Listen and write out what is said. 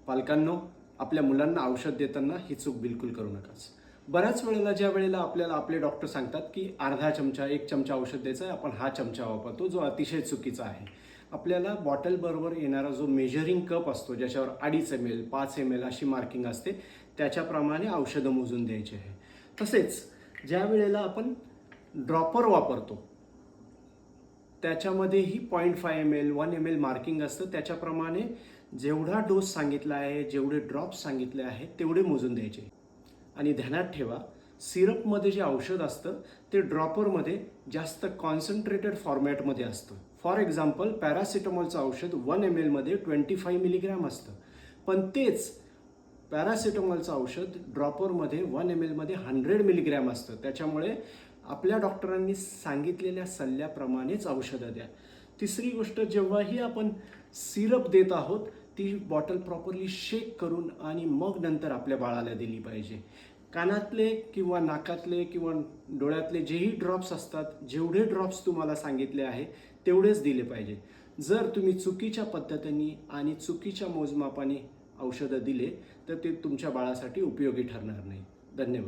पालकांनो, आपल्या मुलांना औषध देताना ही चूक बिलकुल करू नकाच. बऱ्याच वेळेला ज्या वेळेला आपल्याला आपले डॉक्टर सांगतात की अर्धा चमचा 1 चमचा औषध द्यायचं आहे, आपण हा चमचा वापरतो जो अतिशय चुकीचा आहे. आपल्याला बॉटलबरोबर येणारा जो मेजरिंग कप असतो ज्याच्यावर 2.5 ml 5 ml अशी मार्किंग असते, त्याच्याप्रमाणे औषधं मोजून द्यायची आहे. तसेच ज्या वेळेला आपण ड्रॉपर वापरतो त्याच्यामध्येही 0.5 ml 1 ml मार्किंग असतं. त्याच्याप्रमाणे जेवढा डोस सांगितला आहे, जेवढे ड्रॉप्स सांगितले आहेत तेवढे मोजून द्यायचे. आणि ध्यानात ठेवा, सिरपमध्ये जे औषध असतं ते ड्रॉपरमध्ये जास्त कॉन्सन्ट्रेटेड फॉर्मॅटमध्ये असतं. फॉर एक्झाम्पल पॅरासिटामॉलचं औषध 1 ml मध्ये 25 मिलीग्रॅम असतं, पण तेच पॅरासिटामॉलचं औषध ड्रॉपरमध्ये 1 ml मध्ये 100 मिलीग्रॅम असतं. त्याच्यामुळे आपल्या डॉक्टरांनी सांगितलेल्या सल्ल्याप्रमाणेच औषधं द्या. तिसरी गोष्ट, जेव्हाही आपण सिरप देत आहोत ती बॉटल प्रॉपरली शेक करून आणि मग नंतर आपल्या बाळाला दिली पाहिजे. कानातले किंवा नाकातले किंवा डोळ्यातले जेही ड्रॉप्स असतात, जेवढे ड्रॉप्स तुम्हाला सांगितले आहे तेवढेच दिले पाहिजे. जर तुम्ही चुकीच्या पद्धतीने आणि चुकीच्या मोजमापाने औषधं दिले तर ते तुमच्या बाळासाठी उपयोगी ठरणार नाही. धन्यवाद.